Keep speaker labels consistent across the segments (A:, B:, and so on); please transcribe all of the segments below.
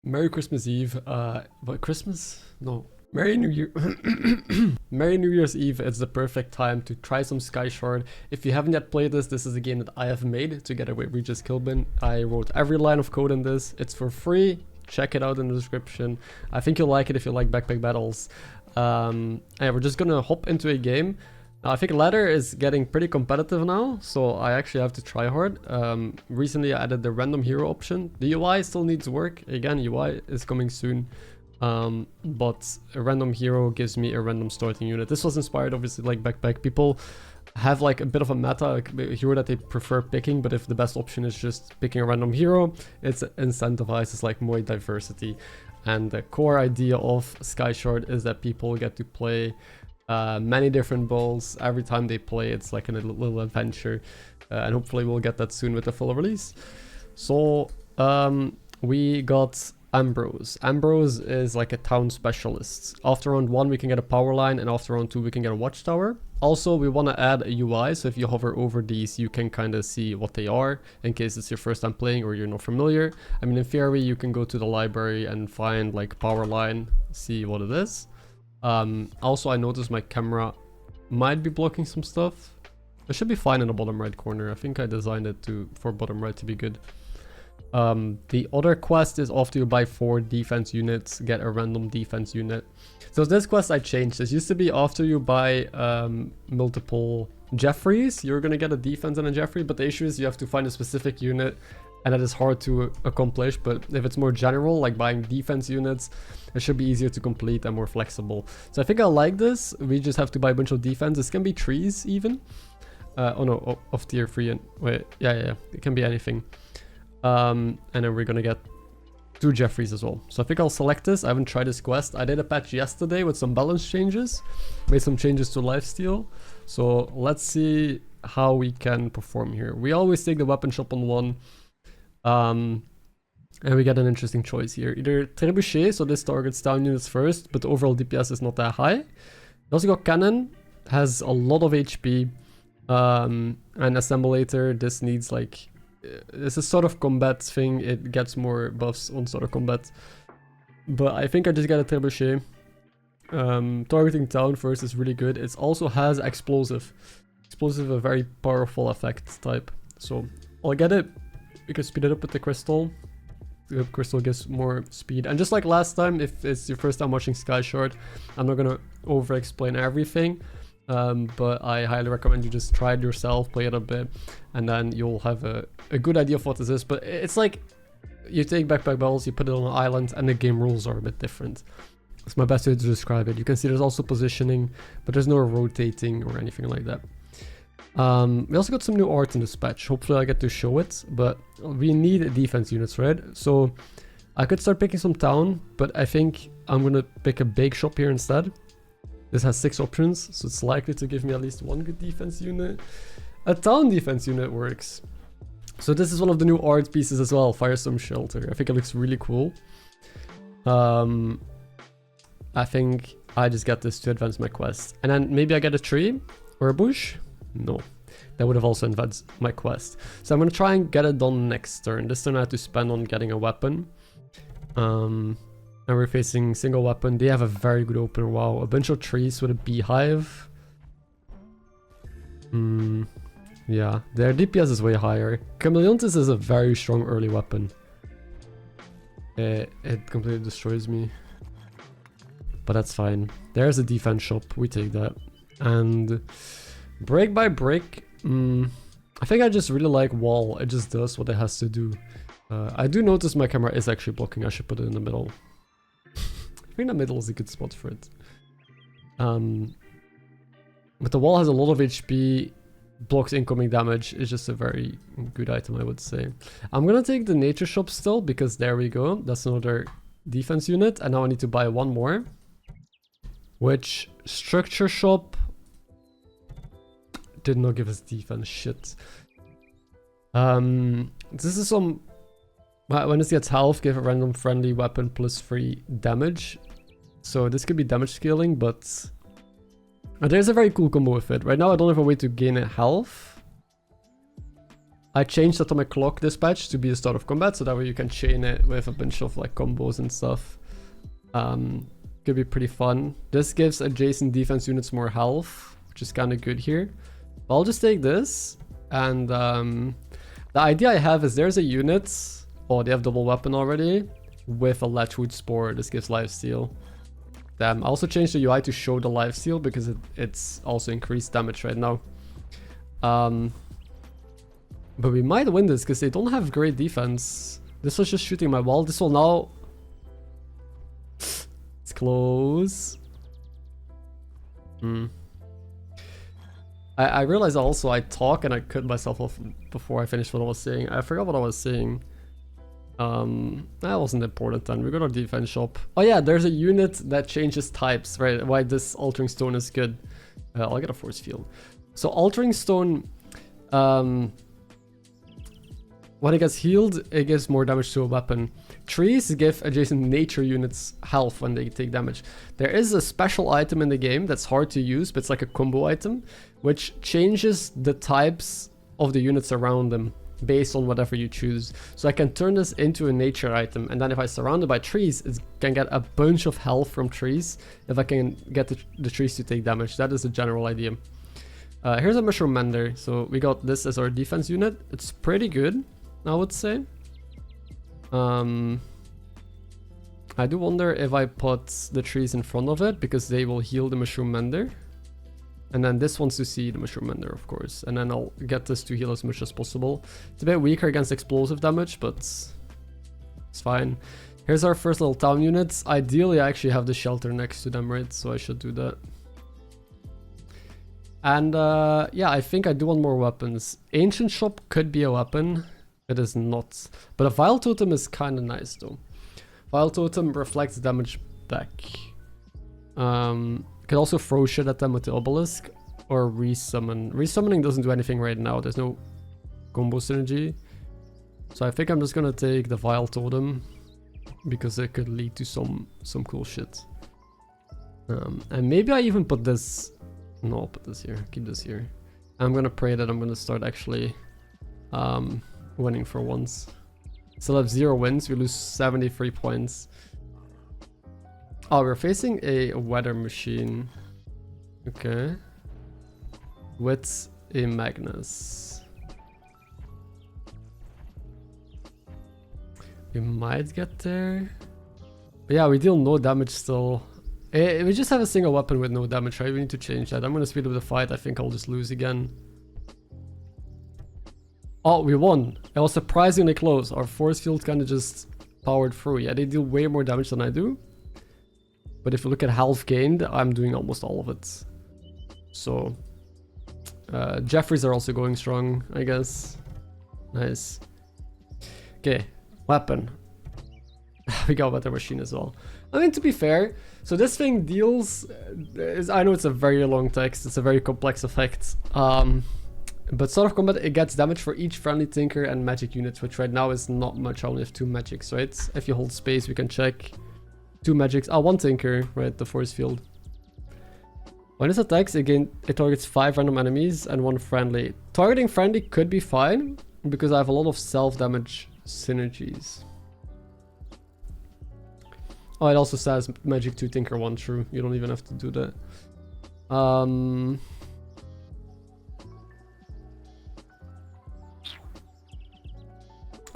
A: Merry Christmas Eve. What, Christmas? No. Merry New Year. Merry New Year's Eve. It's the perfect time to try some SkyShard. If you haven't yet played this, this is a game that I have made together with Regis Kilbin. I wrote every line of code in this. It's for free. Check it out in the description. I think you'll like it if you like Backpackbattles. And we're just gonna hop into a game. I think ladder is getting pretty competitive now, so I actually have to try hard. Recently I added the random hero option. The UI still needs work. Again, UI is coming soon. But a random hero gives me a random starting unit. This was inspired obviously like Backpack. People have like a bit of a meta, like a hero that they prefer picking, but if the best option is just picking a random hero, it incentivizes like more diversity. And the core idea of SkyShard is that people get to play many different balls. Every time they play, it's like a little adventure, and hopefully we'll get that soon with the full release. So we got Ambrose. Ambrose is like a town specialist. After round 1 we can get a power line, and after round 2 we can get a watchtower. Also we want to add a UI, so if you hover over these you can kind of see what they are in case it's your first time playing or you're not familiar. I mean, in theory you can go to the library and find like power line, see what it is. Also I noticed my camera might be blocking some stuff. It should be fine in the bottom right corner. I think I designed it for bottom right to be good. The other quest is after you buy 4 defense units, get a random defense unit. So this quest I changed. This used to be after you buy multiple Jeffreys, you're gonna get a defense and a Jeffrey, but the issue is you have to find a specific unit, and that is hard to accomplish. But if it's more general, like buying defense units, it should be easier to complete and more flexible. So I think I like this. We just have to buy a bunch of defense. This can be trees even. Oh no, of tier 3 and wait, yeah, it can be anything. And then we're gonna get 2 Jeffreys as well. So I think I'll select this. I haven't tried this quest. I did a patch yesterday with some balance changes, made some changes to lifesteal. So let's see how we can perform here. We always take the weapon shop on 1. And we get an interesting choice here. Either trebuchet, so this targets down units first, but the overall DPS is not that high. We also got cannon, has a lot of HP. And assemblator, this needs like... It's a sort of combat thing. It gets more buffs on sort of combat. But I think I just got a trebuchet. Targeting town first is really good. It also has explosive. Explosive, a very powerful effect type. So I'll get it. We can speed it up with the crystal. The crystal gives more speed. And just like last time, if it's your first time watching SkyShard, I'm not gonna over explain everything. But I highly recommend you just try it yourself, play it a bit, and then you'll have a good idea of what this is. But it's like you take Backpackbattles, you put it on an island, and the game rules are a bit different. It's my best way to describe it. You can see there's also positioning, but there's no rotating or anything like that. We also got some new art in this patch. Hopefully I get to show it, but we need defense units, right? So I could start picking some town, but I think I'm gonna pick a bake shop here instead. This has 6 options, so it's likely to give me at least 1 good defense unit. A town defense unit works. So this is one of the new art pieces as well, Firestorm Shelter. I think it looks really cool. I think I just got this to advance my quest. And then maybe I get a tree or a bush? No, that would have also advanced my quest. So I'm gonna try and get it done next turn. This turn I have to spend on getting a weapon. And we're facing single weapon. They have a very good opener. Wow, a bunch of trees with a beehive. Yeah, their DPS is way higher. Chameleontis is a very strong early weapon. It completely destroys me. But that's fine. There's a defense shop. We take that. And break by break. I think I just really like wall. It just does what it has to do. I do notice my camera is actually blocking. I should put it in the middle. I think the middle is a good spot for it. But the wall has a lot of HP, blocks incoming damage. It's just a very good item, I would say. I'm gonna take the nature shop still, because there we go. That's another defense unit. And now I need to buy 1 more. Which structure shop did not give us defense. Shit. This is some... When this gets health, give a random friendly weapon plus 3 damage. So this could be damage scaling, but there's a very cool combo with it. Right now I don't have a way to gain a health. I changed Atomic Clock Dispatch to be the start of combat, so that way you can chain it with a bunch of like combos and stuff. Could be pretty fun. This gives adjacent defense units more health, which is kind of good here. But I'll just take this, and the idea I have is there's a unit, oh, they have double weapon already, with a Latchwood Spore. This gives lifesteal. Damn, I also changed the UI to show the lifesteal because it's also increased damage right now. But we might win this because they don't have great defense. This was just shooting my wall. This will now... It's close. I realized also I talk and I cut myself off before I finished what I was saying. I forgot what I was saying. That wasn't important then. We got our defense shop. Oh yeah, there's a unit that changes types, right? Why this altering stone is good. I'll get a force field. So altering stone, when it gets healed, it gives more damage to a weapon. Trees give adjacent nature units health when they take damage. There is a special item in the game that's hard to use, but it's like a combo item, which changes the types of the units around them based on whatever you choose. So I can turn this into a nature item, and then if I surround it by trees, it can get a bunch of health from trees if I can get the trees to take damage. That is the general idea. Here's a mushroom mender. So we got this as our defense unit. It's pretty good, I would say. I do wonder if I put the trees in front of it, because they will heal the mushroom mender. And then this wants to see the mushroom mender, of course. And then I'll get this to heal as much as possible. It's a bit weaker against explosive damage, but it's fine. Here's our first little town units. Ideally, I actually have the shelter next to them, right? So I should do that. And yeah, I think I do want more weapons. Ancient Shop could be a weapon. It is not. But a Vile Totem is kind of nice, though. Vile Totem reflects damage back. Could also throw shit at them with the obelisk or resummon. Resummoning doesn't do anything right now. There's no combo synergy. So I think I'm just gonna take the Vile Totem because it could lead to some cool shit. And maybe I even put this... No, I'll put this here. Keep this here. I'm gonna pray that I'm gonna start actually winning for once. Still have 0 wins. We lose 73 points. Oh, we're facing a weather machine. Okay. With a Magnus. We might get there. But yeah, we deal no damage still. We just have a single weapon with no damage, right? We need to change that. I'm gonna speed up the fight. I think I'll just lose again. Oh, we won. It was surprisingly close. Our force field kind of just powered through. Yeah, they deal way more damage than I do. But if you look at health gained, I'm doing almost all of it. So, Jeffries are also going strong, I guess. Nice. Okay, weapon. We got weather machine as well. I mean, to be fair, so this thing deals... I know it's a very long text, it's a very complex effect. But start of combat, it gets damage for each friendly tinker and magic unit, which right now is not much. I only have 2 magics, right? If you hold space, we can check. 2 magics. 1 tinker, right? The force field. When it attacks, again, it targets 5 random enemies and 1 friendly. Targeting friendly could be fine, because I have a lot of self-damage synergies. Oh, it also says magic 2, tinker 1, true. You don't even have to do that.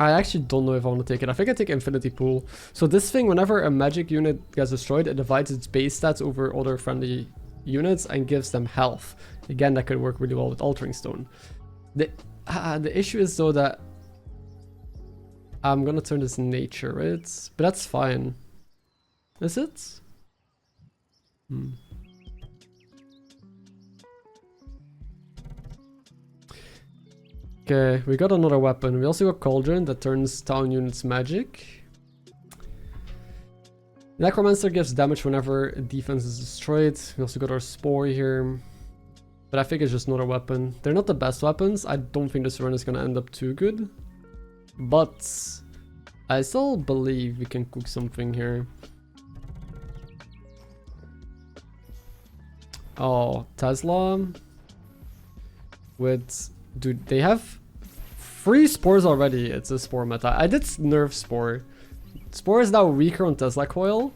A: I actually don't know if I want to take it. I think I take Infinity Pool. So this thing, whenever a magic unit gets destroyed, it divides its base stats over other friendly units and gives them health. Again, that could work really well with Altering Stone. The issue is though that I'm gonna turn this nature, right? But that's fine. Is it? Okay, we got another weapon. We also got Cauldron that turns town units magic. Necromancer gives damage whenever a defense is destroyed. We also got our Spore here. But I think it's just another weapon. They're not the best weapons. I don't think this run is gonna end up too good. But I still believe we can cook something here. Oh, Tesla. With... Dude, they have free spores already. It's a spore meta. I did nerf spore. Spore is now weaker on Tesla coil.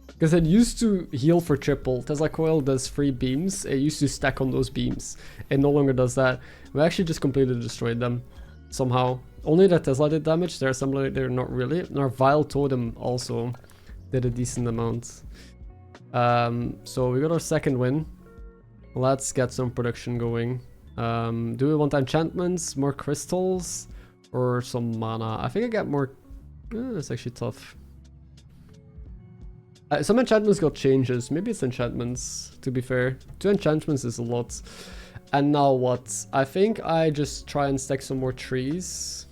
A: Because it used to heal for triple. Tesla coil does 3 beams. It used to stack on those beams. It no longer does that. We actually just completely destroyed them. Somehow. Only that Tesla did damage. Their assembly, they're not really. And our Vile Totem also did a decent amount. So we got our second win. Let's get some production going. Do we want enchantments, more crystals, or some mana? I think I get more. It's actually tough. Some enchantments got changes. Maybe it's enchantments, to be fair. 2 enchantments is a lot. And now what? I think I just try and stack some more trees.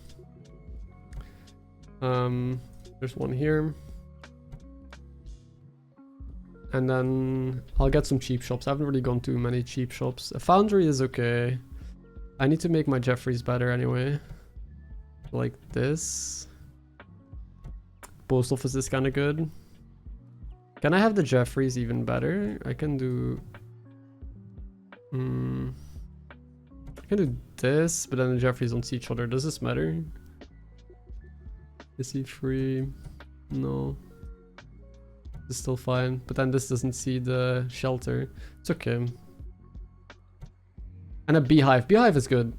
A: There's one here. And then I'll get some cheap shops. I haven't really gone to many cheap shops. A foundry is okay. I need to make my Jeffries better anyway. Like this. Post office is kind of good. Can I have the Jeffries even better? I can do... I can do this, but then the Jeffries don't see each other. Does this matter? Is he free? No. It's still fine. But then this doesn't see the shelter. It's okay. And a beehive. Beehive is good.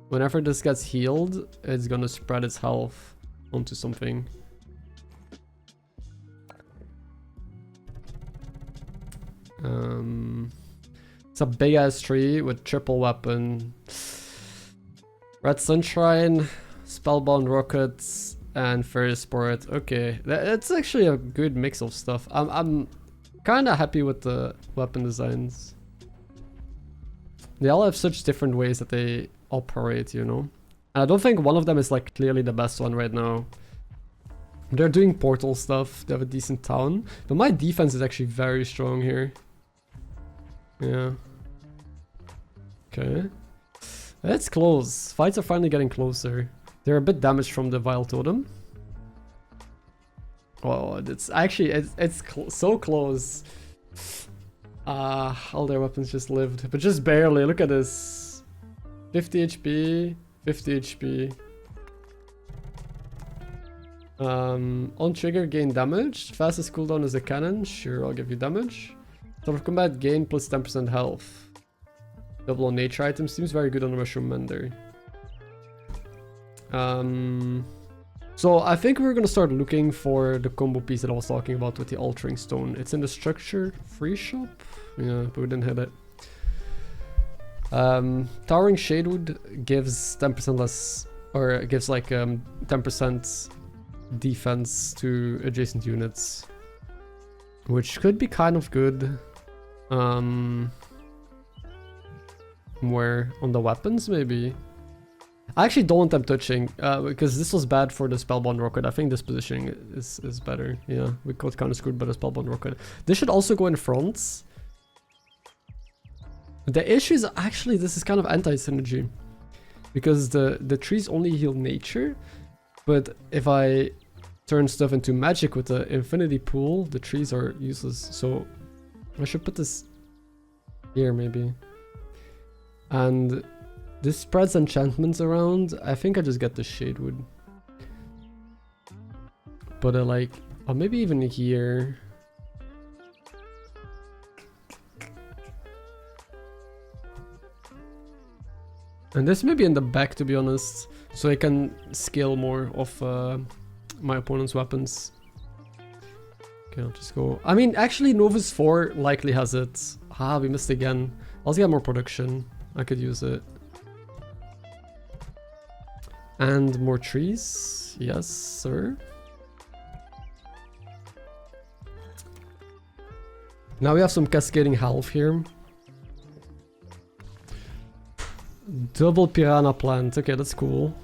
A: Whenever this gets healed, it's gonna spread its health onto something. It's a big ass tree with triple weapon. Red Sunshine, Spellbound Rockets, and Fairy Sport. Okay, it's actually a good mix of stuff. I'm kind of happy with the weapon designs. They all have such different ways that they operate, you know. And I don't think one of them is like clearly the best one right now. They're doing portal stuff. They have a decent town, but my defense is actually very strong here. Yeah. Okay. It's close. Fights are finally getting closer. They're a bit damaged from the Vile Totem. Oh, it's actually so close. All their weapons just lived, but just barely. Look at this. 50 HP, 50 HP. On trigger, gain damage. Fastest cooldown is a cannon. Sure, I'll give you damage. Start of combat, gain plus 10% health. Double on nature items. Seems very good on the Mushroom Mender. So I think we're gonna start looking for the combo piece that I was talking about with the altering stone. It's in the structure free shop. Yeah, but we didn't hit it. Towering Shadewood gives 10% less, or it gives like 10% defense to adjacent units, which could be kind of good. Where on the weapons maybe. I actually don't want them touching, because this was bad for the Spellbound Rocket. I think this positioning is better. Yeah, we got kind of screwed by the Spellbound Rocket. This should also go in front. The issue is actually this is kind of anti-synergy, because the trees only heal nature, but if I turn stuff into magic with the infinity pool, the trees are useless. So I should put this here maybe. And this spreads enchantments around. I think I just get the Shadewood. But like, or maybe even here. And this may be in the back, to be honest, so I can scale more of my opponent's weapons. Okay, I'll just go. I mean, actually, Novus 4 likely has it. Ah, we missed again. I'll get more production. I could use it. And more trees. Yes, sir. Now we have some cascading health here. Double piranha plant. Okay, that's cool.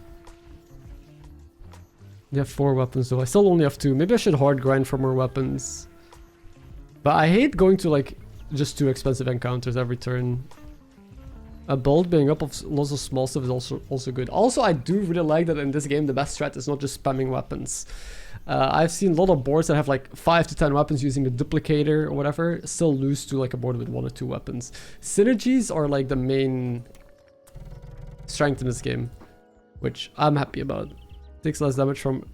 A: They have 4 weapons though. I still only have 2. Maybe I should hard grind for more weapons. But I hate going to like just 2 expensive encounters every turn. A bolt being up of lots of small stuff is also good. Also, I do really like that in this game the best strat is not just spamming weapons. I've seen a lot of boards that have like 5 to 10 weapons using the duplicator or whatever, still lose to like a board with 1 or 2 weapons. Synergies are like the main strength in this game. which I'm happy about. Takes less damage from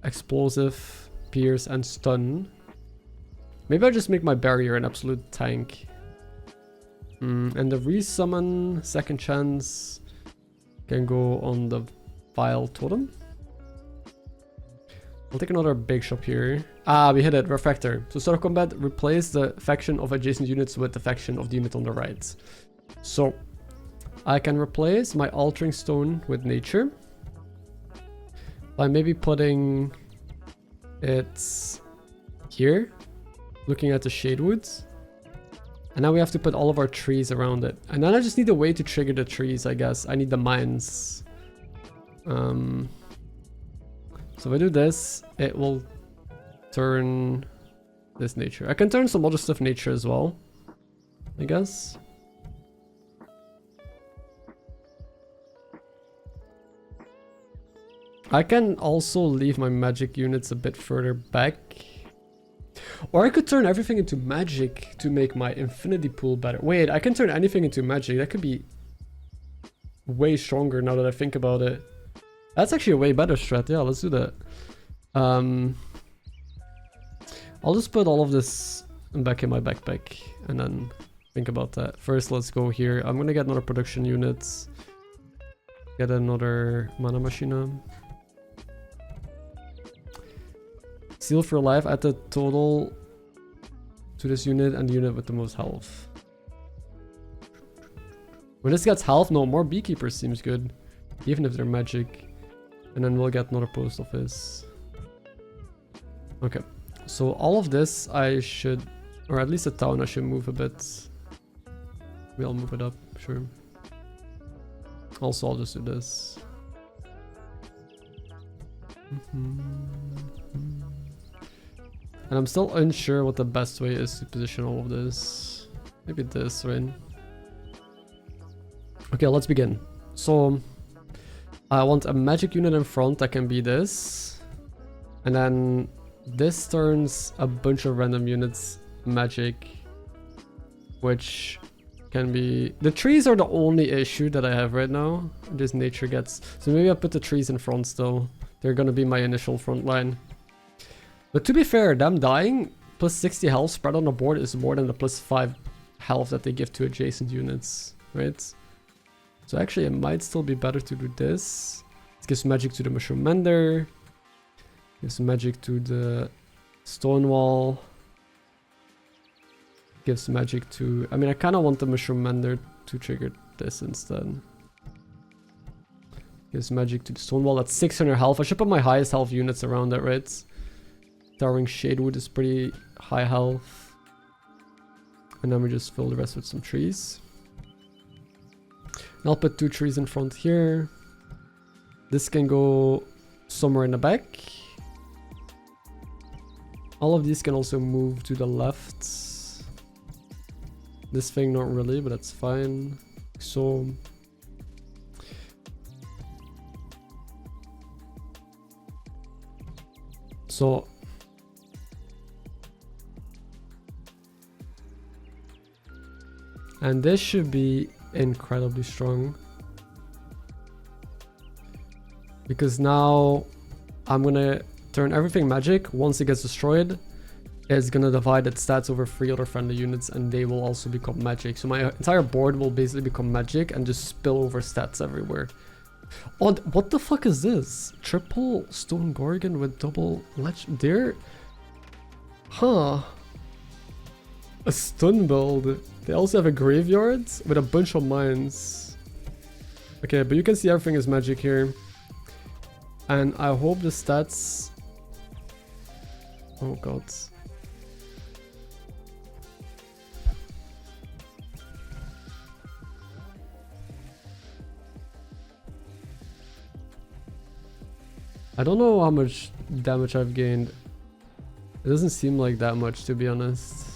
A: explosive, pierce, and stun. Maybe I'll just make my barrier an absolute tank. And the resummon, second chance, can go on the Vile Totem. I'll take another big shot here. Ah, we hit it. Refractor. So start of combat, replace the faction of adjacent units with the faction of the unit on the right. So I can replace my altering stone with nature by maybe putting it here, looking at the shade woods. And now we have to put all of our trees around it. And then I just need a way to trigger the trees, I guess. I need the mines. So if I do this, it will turn this nature. I can turn some other stuff nature as well, I guess. I can also leave my magic units a bit further back. Or I could turn everything into magic to make my infinity pool better. Wait, I can turn anything into magic. That could be way stronger now that I think about it. That's actually a way better strat. Yeah, let's do that. I'll just put all of this back in my backpack and then think about that. First, let's go here. I'm gonna get another production unit. Get another mana machina. Seal for life, add the total to this unit and the unit with the most health. When this gets health, no, more beekeepers seems good. Even if they're magic. And then we'll get another post office. Okay. So all of this I should, or at least the town I should move a bit. We'll move it up, sure. Also, I'll just do this. And I'm still unsure what the best way is to position all of this. Maybe this, right? Okay, let's begin. So I want a magic unit in front that can be this. And then this turns a bunch of random units magic. Which can be... The trees are the only issue that I have right now. This nature gets... So maybe I'll put the trees in front still. They're gonna be my initial front line. But to be fair, them dying plus 60 health spread on the board is more than the plus 5 health that they give to adjacent units, right? So actually it might still be better to do this. It gives magic to the Mushroom Mender. Gives magic to the Stone Wall. Gives magic to... I mean, I kind of want the Mushroom Mender to trigger this instead. Gives magic to the Stone Wall. That's 600 health. I should put my highest health units around it, right? Towering Shadewood is pretty high health. And then we just fill the rest with some trees. And I'll put 2 trees in front here. This can go somewhere in the back. All of these can also move to the left. This thing not really, but that's fine. So... And this should be incredibly strong. Because now I'm gonna turn everything magic. Once it gets destroyed, it's gonna divide its stats over 3 other friendly units and they will also become magic. So my entire board will basically become magic and just spill over stats everywhere. Oh, what the fuck is this? Triple Stone Gorgon with double legend. They're... Huh. A stun build. They also have a graveyard with a bunch of mines. Okay, but you can see everything is magic here. And I hope the stats... Oh god. I don't know how much damage I've gained. It doesn't seem like that much, to be honest.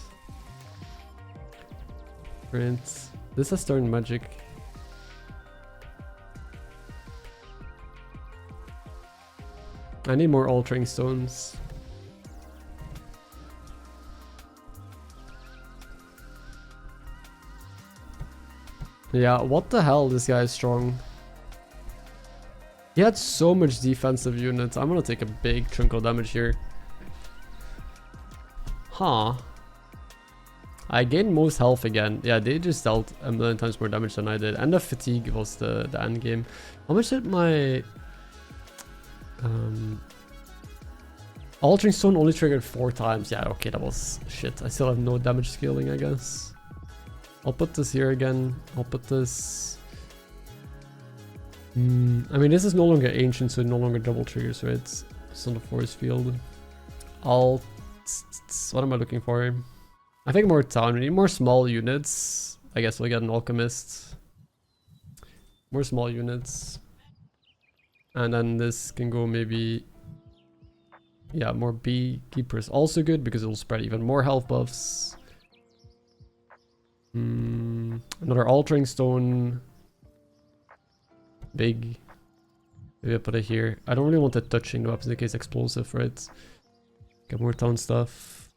A: Right. This has turned magic. I need more altering stones. Yeah, what the hell? This guy is strong. He had so much defensive units. I'm gonna take a big chunk of damage here. Huh. I gained most health again. Yeah, they just dealt a million times more damage than I did. And the fatigue was the end game. How much did my... Altering Stone only triggered 4 times. Yeah, okay, that was shit. I still have no damage scaling, I guess. I'll put this here again. I'll put this... I mean, this is no longer ancient, so it no longer double triggers, right? It's on the force field. What am I looking for? I think more town. We need more small units. I guess we'll get an alchemist. More small units. And then this can go maybe... Yeah, more beekeepers. Also good because it'll spread even more health buffs. Another altering stone. Big. Maybe I put it here. I don't really want it touching the weapons in case explosive, right? Get more town stuff.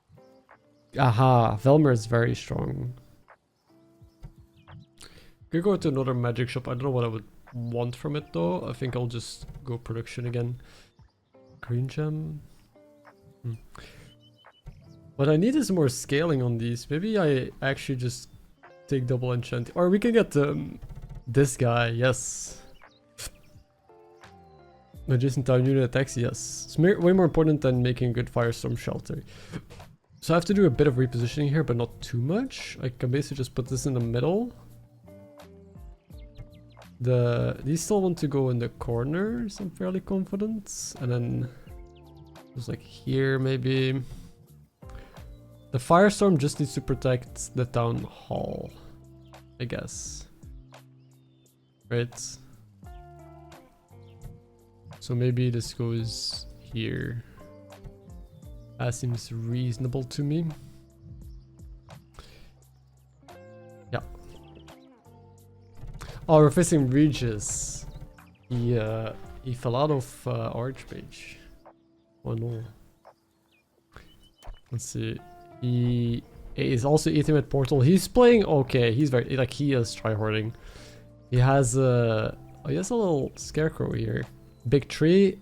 A: Aha, Velmer is very strong. Could go to another magic shop. I don't know what I would want from it though. I think I'll just go production again. Green gem. What I need is more scaling on these. Maybe I actually just take double enchant. Or we can get this guy, yes. Adjacent town unit attacks, yes. It's way more important than making a good firestorm shelter. So I have to do a bit of repositioning here, but not too much. I can basically just put this in the middle. These still want to go in the corners, I'm fairly confident. And then just like here maybe. The firestorm just needs to protect the town hall, I guess. Right? So maybe this goes here. That seems reasonable to me. Yeah. Oh, we're facing Regis. He fell out of Archmage. Oh no. Let's see. He is also eating with Portal. He's playing okay. He's very like he is tryharding. He has a little scarecrow here. Big tree.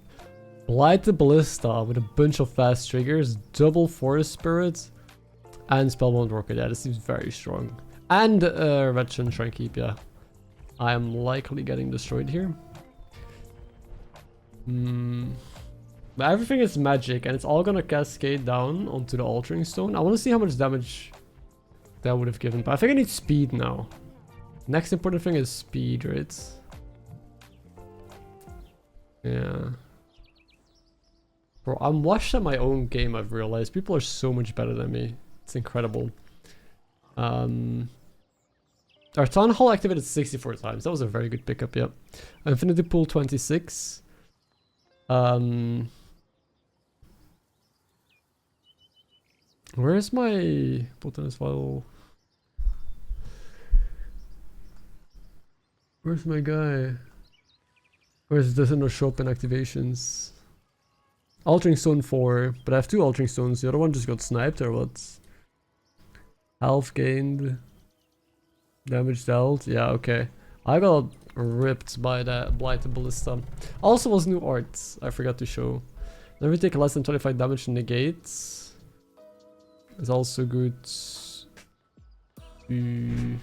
A: Blighted Ballista with a bunch of fast triggers, double Forest Spirit, and Spellbound Rocket. Yeah, this seems very strong. And Wretched Shrine Keep, yeah. I am likely getting destroyed here. But everything is magic, and it's all gonna cascade down onto the Altering Stone. I want to see how much damage that would have given, but I think I need speed now. Next important thing is speed, right? Yeah. Bro, I'm washed at my own game, I've realized. People are so much better than me. It's incredible. Our Town Hall activated 64 times. That was a very good pickup, yep. Infinity Pool 26. Where's my Botanist file? Where's my guy? Where's this in the shop and activations? Altering Stone 4, but I have 2 Altering Stones. The other one just got sniped or what? Health gained. Damage dealt. Yeah, okay. I got ripped by that Blighted Ballista. Also was new art. I forgot to show. Never take less than 25 damage to negate. It's also good. Maybe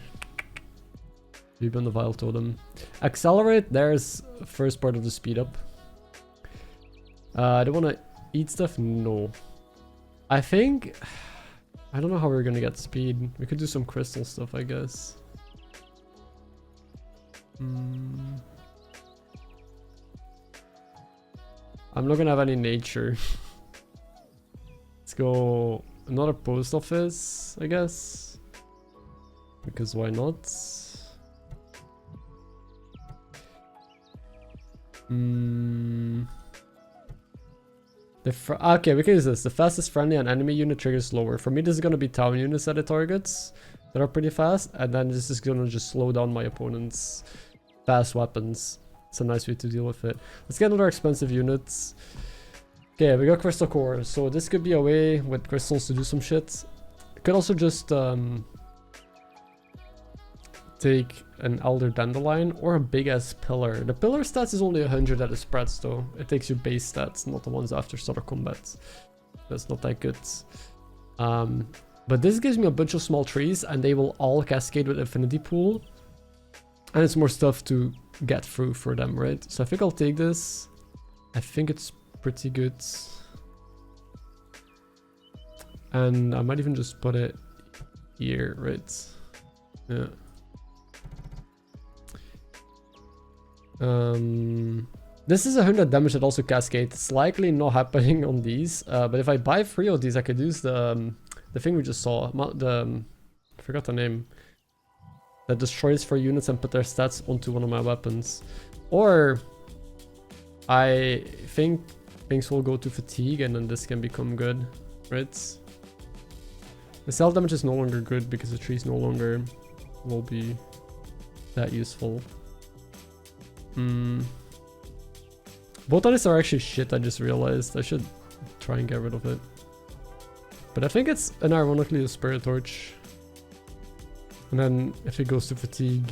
A: on the Vile Totem. Accelerate, there's first part of the speed up. I don't want to eat stuff? No. I think... I don't know how we're going to get speed. We could do some crystal stuff, I guess. I'm not going to have any nature. Let's go another post office, I guess. Because why not? Okay, we can use this. The fastest friendly and enemy unit triggers slower. For me, this is going to be town units that it targets that are pretty fast, and then this is going to just slow down my opponent's fast weapons. It's a nice way to deal with it. Let's get another expensive units. Okay, we got Crystal Core, so this could be a way with crystals to do some shit. Could also just take an Elder Dandelion or a big ass pillar. The pillar stats is only 100 at the spreads though. It takes your base stats, not the ones after starter combat. That's not that good. But this gives me a bunch of small trees and they will all cascade with Infinity Pool. And it's more stuff to get through for them, right? So I think I'll take this. I think it's pretty good. And I might even just put it here, right? Yeah. This is 100 damage that also cascades. It's likely not happening on these. But if I buy 3 of these, I could use the thing we just saw. I forgot the name. That destroys 4 units and put their stats onto one of my weapons. Or I think things will go to fatigue and then this can become good, right? The cell damage is no longer good because the trees no longer will be that useful. Both of these are actually shit, I just realized. I should try and get rid of it. But I think it's ironically a Spirit Torch. And then if it goes to fatigue,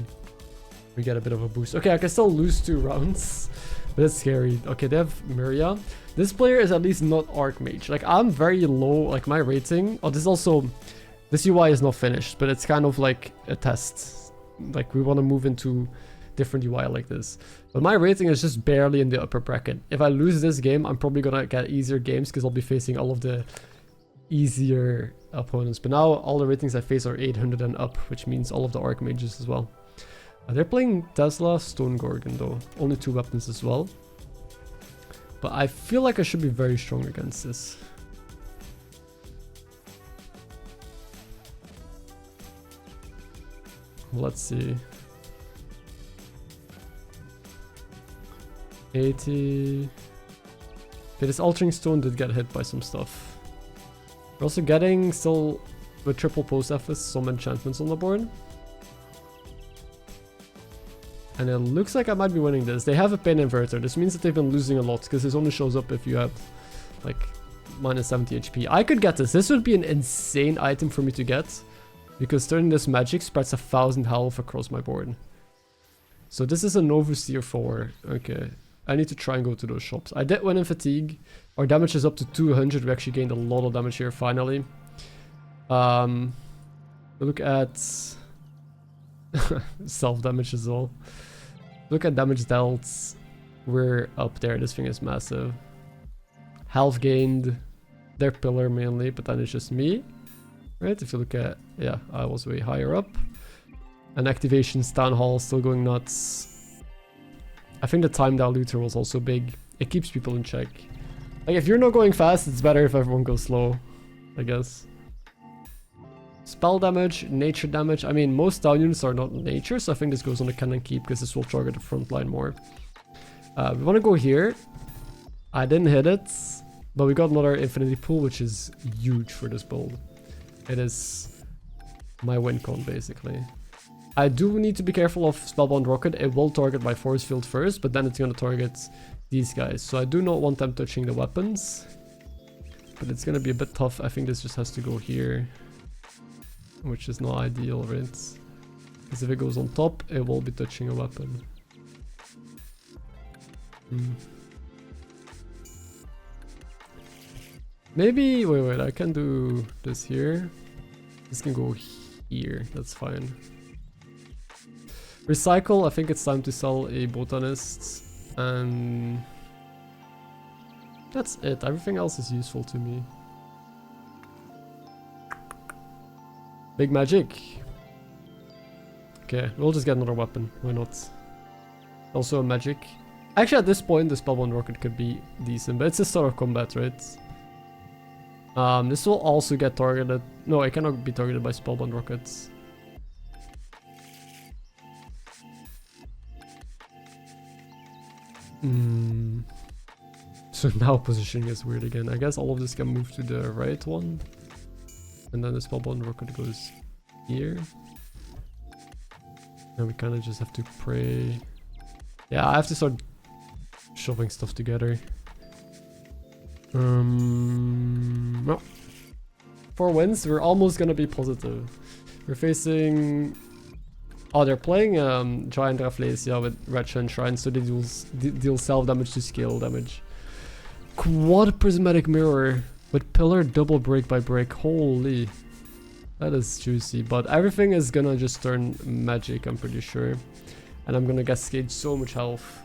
A: we get a bit of a boost. Okay, I can still lose 2 rounds, but it's scary. Okay, they have Miria. This player is at least not Archmage. Like, I'm very low, like my rating. Oh, this UI is not finished, but it's kind of like a test. Like, we want to move into different UI like this. But my rating is just barely in the upper bracket. If I lose this game, I'm probably gonna get easier games because I'll be facing all of the easier opponents. But now all the ratings I face are 800 and up, which means all of the Archmages as well. They're playing Tesla, Stone Gorgon though. Only 2 weapons as well. But I feel like I should be very strong against this. Let's see. 80. Okay, this Altering Stone did get hit by some stuff. We're also getting still with triple post Fs some enchantments on the board. And it looks like I might be winning this. They have a Pain Inverter. This means that they've been losing a lot because this only shows up if you have like minus 70 HP. I could get this. This would be an insane item for me to get because turning this magic spreads 1000 health across my board. So this is a Novuseer 4. Okay. I need to try and go to those shops. I did win in fatigue. Our damage is up to 200. We actually gained a lot of damage here finally. Look at self damage as well. Look at damage dealt. We're up there. This thing is massive. Health gained. Their pillar mainly, but then it's just me. Right? If you look at, yeah, I was way higher up. And activations, Town Hall still going nuts. I think the time diluter was also big. It keeps people in check. Like, if you're not going fast, it's better if everyone goes slow, I guess. Spell damage, nature damage. I mean, most down units are not nature, so I think this goes on the cannon keep because this will target the front line more. We want to go here. I didn't hit it, but we got another Infinity Pool, which is huge for this build. It is my win con, basically. I do need to be careful of Spellbound Rocket. It will target my force field first, but then it's going to target these guys. So I do not want them touching the weapons. But it's going to be a bit tough. I think this just has to go here. Which is not ideal, right? Because if it goes on top, it will be touching a weapon. Maybe... Wait, I can do this here. This can go here. That's fine. Recycle, I think it's time to sell a botanist, and that's it. Everything else is useful to me. Big magic. Okay, we'll just get another weapon. Why not? Also a magic. Actually, at this point, the Spellbound Rocket could be decent, but it's a start of combat, right? This will also get targeted. No, it cannot be targeted by Spellbound Rockets. So now positioning is weird again. I guess all of this can move to the right one. And then the Spellbound Rocket goes here. And we kind of just have to pray. Yeah, I have to start shoving stuff together. No. 4 wins. We're almost gonna be positive. We're facing Oh, they're playing Giant Rafflesia with Red Shrine, so they deal self damage to scale damage. Quad Prismatic Mirror with Pillar double break by break. Holy. That is juicy. But everything is gonna just turn magic, I'm pretty sure. And I'm gonna cascade so much health.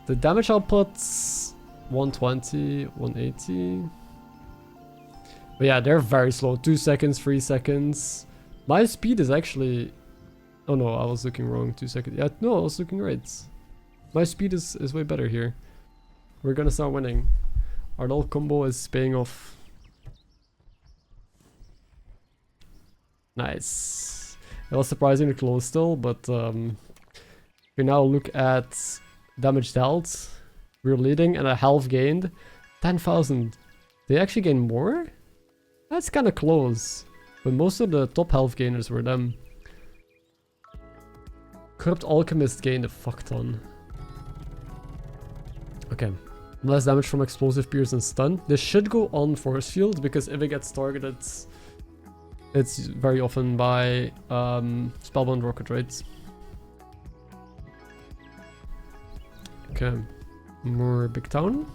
A: The damage output's 120, 180. But yeah, they're very slow. 2 seconds, 3 seconds. My speed is actually... Oh no, I was looking wrong. 2 seconds. Yeah, no, I was looking right. My speed is way better here. We're gonna start winning. Our little combo is paying off. Nice. It was surprisingly close still, but we now look at damage dealt. We're leading and a health gained. 10,000. They actually gain more? That's kind of close. But most of the top health gainers were them. Corrupt Alchemist gained a fuck ton. Okay. Less damage from Explosive Pierce and Stun. This should go on Force Field because if it gets targeted, it's very often by Spellbound Rocket, right? Okay. More Big Town.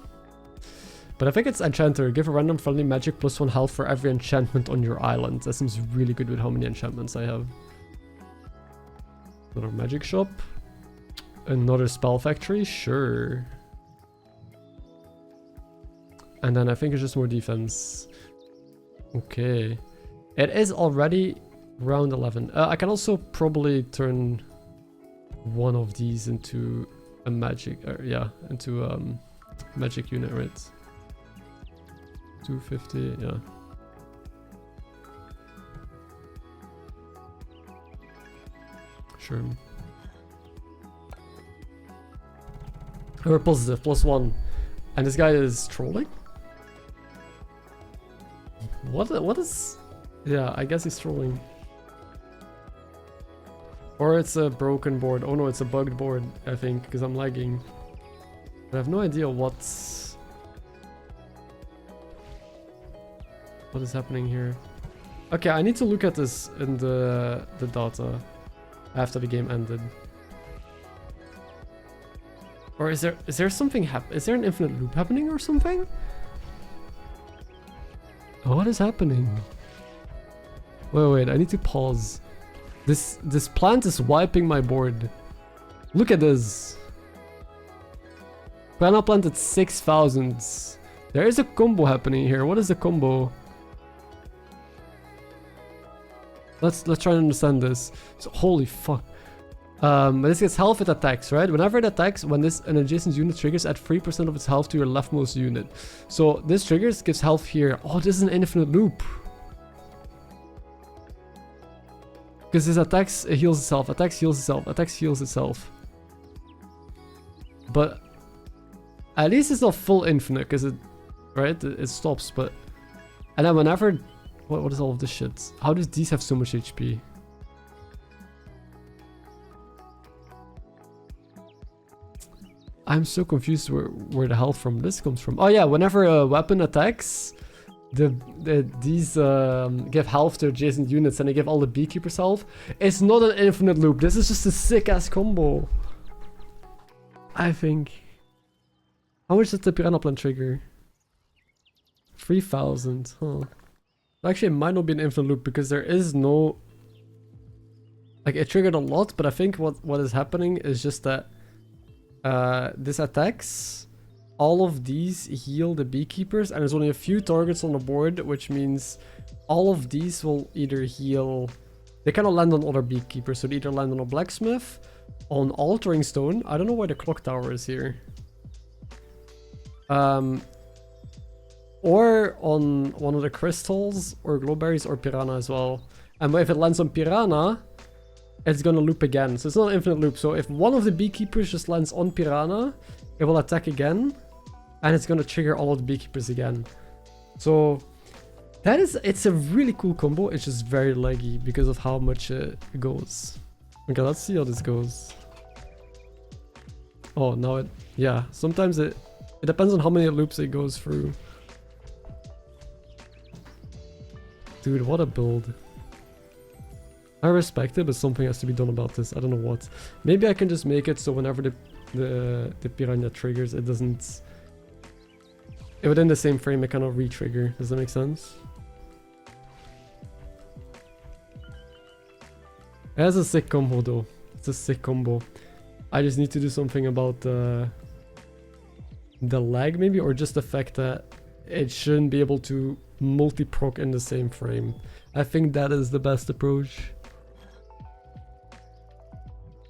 A: But I think it's Enchanter. Give a random friendly magic +1 health for every enchantment on your island. That seems really good with how many enchantments I have. Another magic shop. Another spell factory. Sure. And then I think it's just more defense. Okay. It is already round 11. I can also probably turn one of these into a magic... yeah, into a magic unit, right? 250, yeah. Sure. We're positive, +1. And this guy is trolling? What is... Yeah, I guess he's trolling. Or it's a broken board. Oh no, it's a bugged board, I think, because I'm lagging. I have no idea what is happening here. Okay, I need to look at this in the data after the game ended. Or is there something is there an infinite loop happening or something? What is happening? Wait, I need to pause. This plant is wiping my board. Look at this. Piranha plant at 6,000. There is a combo happening here. What is the combo? Let's try and understand this. So, holy fuck. This gets health it attacks, right? Whenever it attacks, when an adjacent unit triggers, add 3% of its health to your leftmost unit. So this triggers, gives health here. Oh, this is an infinite loop. Because this attacks, it heals itself. Attacks, heals itself. Attacks, heals itself. But at least it's not full infinite, because it stops. But and then whenever, what is all of this shit? How does these have so much HP? I'm so confused where the health from this comes from. Oh yeah, whenever a weapon attacks, these give health to adjacent units and they give all the beekeepers health. It's not an infinite loop. This is just a sick ass combo, I think. How much does the Piranha Plant trigger? 3,000. Huh. Actually, it might not be an infinite loop because there is no... Like, it triggered a lot, but I think what is happening is just that this attacks. All of these heal the beekeepers, and there's only a few targets on the board, which means all of these will either heal... They cannot land on other beekeepers, so they either land on a blacksmith, on altering stone. I don't know why the clock tower is here. Or on one of the crystals, or glowberries, or piranha as well. And if it lands on piranha, it's gonna loop again. So it's not an infinite loop. So if one of the beekeepers just lands on piranha, it will attack again, and it's gonna trigger all of the beekeepers again. So it's a really cool combo. It's just very laggy because of how much it goes. Okay, let's see how this goes. Oh, now yeah, sometimes it depends on how many loops it goes through. Dude, what a build. I respect it, but something has to be done about this. I don't know what. Maybe I can just make it so whenever the piranha triggers, it doesn't... Within the same frame, it cannot re-trigger. Does that make sense? It has a sick combo though. It's a sick combo. I just need to do something about the lag maybe, or just the fact that it shouldn't be able to multi-proc in the same frame. I think that is the best approach.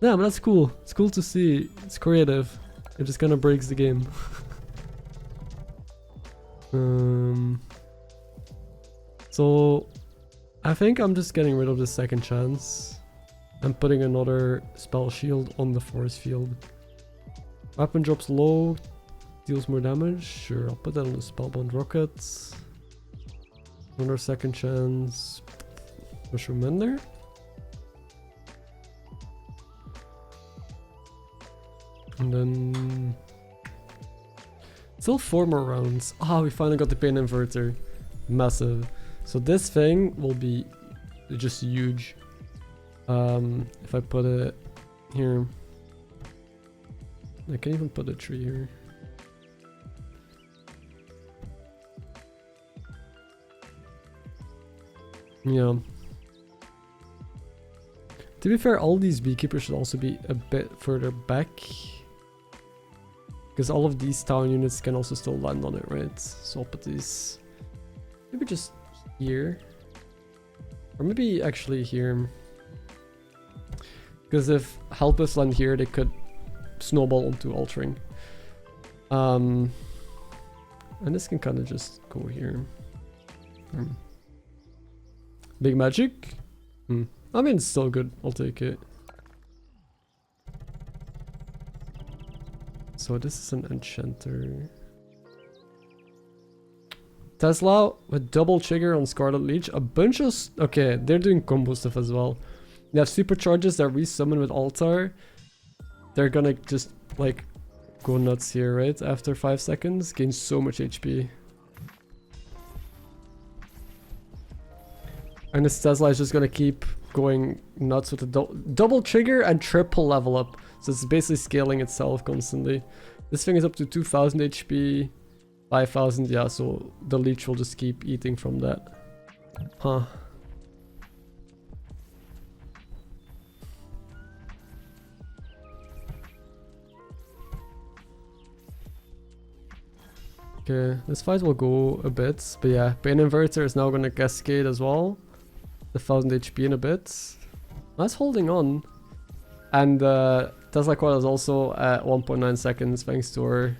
A: Yeah, but that's cool. It's cool to see. It's creative. It just kind of breaks the game. So I think I'm just getting rid of the second chance and putting another spell shield on the force field. Weapon drops low, deals more damage. Sure, I'll put that on the spellbound rockets. Another second chance. Mushroom in there. And then still 4 more rounds. Ah, we finally got the pain inverter. Massive. So this thing will be just huge. If I put it here, I can even put a tree here. Yeah. To be fair, all these beekeepers should also be a bit further back, because all of these town units can also still land on it, right? So I'll put these maybe just here, or maybe actually here, because if helpless land here, they could snowball onto altering. And this can kind of just go here. Big magic. I mean, it's still good. I'll take it. So this is an enchanter. Tesla with double trigger on Scarlet Leech. A bunch of... Okay, they're doing combo stuff as well. They have supercharges that resummon with altar. They're gonna just like go nuts here, right? After 5 seconds. Gain so much HP. And this Tesla is just gonna keep going nuts with the double trigger and triple level up. So it's basically scaling itself constantly. This thing is up to 2000 HP, 5000, yeah, so the leech will just keep eating from that. Huh. Okay, this fight will go a bit, but yeah, Pain Inverter is now gonna cascade as well. The 1000 HP in a bit. That's holding on. And Tesla Coil is also at 1.9 seconds thanks to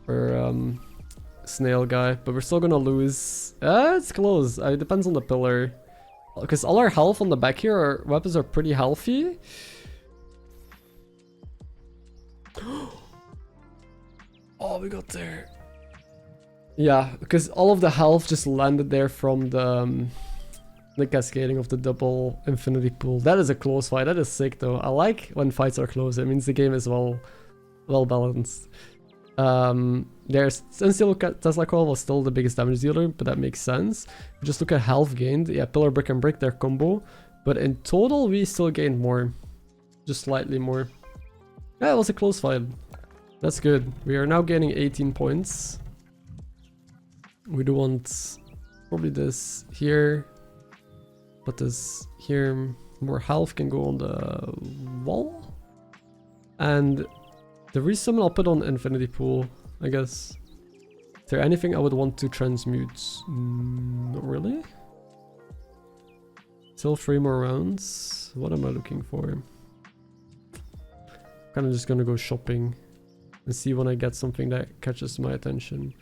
A: her snail guy. But we're still gonna lose. It's close. It depends on the pillar. Because all our health on the back here, our weapons are pretty healthy. Oh, we got there. Yeah, because all of the health just landed there from the cascading of the double infinity pool. That is a close fight. That is sick though. I like when fights are close. It means the game is well balanced. There's still Tesla Coil was still the biggest damage dealer, but that makes sense. Just look at health gained. Yeah, pillar, brick, and brick, their combo. But in total, we still gained more. Just slightly more. Yeah, it was a close fight. That's good. We are now gaining 18 points. We do want probably this here. Put this here. More health can go on the wall. And the resummon I'll put on infinity pool, I guess. Is there anything I would want to transmute? Not really. Still 3 more rounds. What am I looking for? Kind of just gonna go shopping and see when I get something that catches my attention.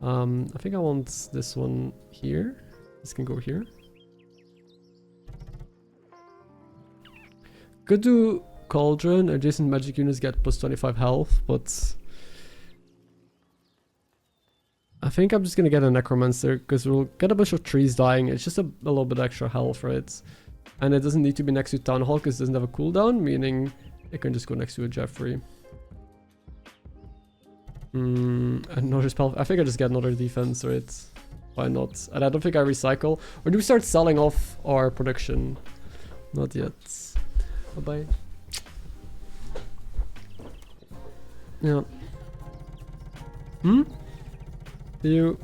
A: I think I want this one here. This can go here. Could do Cauldron. Adjacent magic units get plus 25 health, but I think I'm just gonna get a Necromancer because we'll get a bunch of trees dying. It's just a little bit extra health, right? And it doesn't need to be next to Town Hall because it doesn't have a cooldown, meaning it can just go next to a Jeffrey. Another spell. I think I just get another defense, right? Why not? And I don't think I recycle. Or do we start selling off our production? Not yet. Bye-bye. Yeah. You...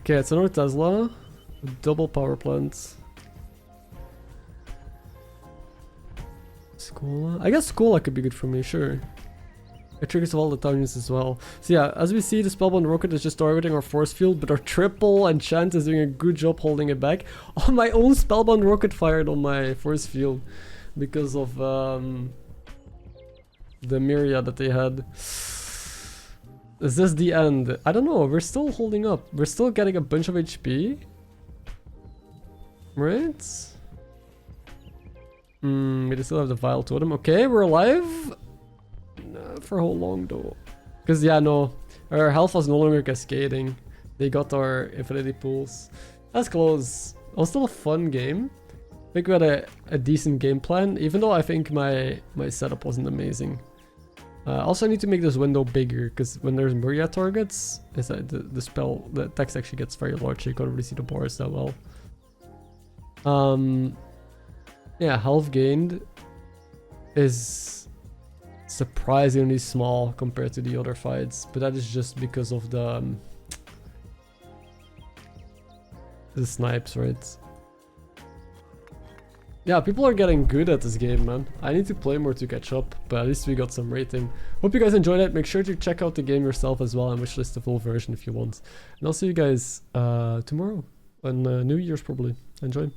A: Okay, it's another Tesla. Double power plant. Skola? I guess Skola could be good for me, sure. It triggers all the towns as well. So yeah, as we see, the Spellbound Rocket is just targeting our force field, but our triple enchant is doing a good job holding it back. Oh, my own Spellbound Rocket fired on my force field because of the Myriad that they had. Is this the end? I don't know, we're still holding up. We're still getting a bunch of HP. Right? We still have the Vile Totem. Okay, we're alive. For how long though? Because yeah, no, our health was no longer cascading. They got our infinity pools. That's close. It was still a fun game. I think we had a decent game plan, even though I think my setup wasn't amazing. Also, I need to make this window bigger because when there's Myriad targets, it's the text actually gets very large. So you can't really see the bars that well. Yeah, health gained is surprisingly small compared to the other fights, but that is just because of the snipes, right? Yeah, people are getting good at this game, man. I need to play more to catch up, but at least we got some rating. Hope you guys enjoyed it. Make sure to check out the game yourself as well and wishlist the full version if you want. And I'll see you guys tomorrow on New Year's probably. Enjoy.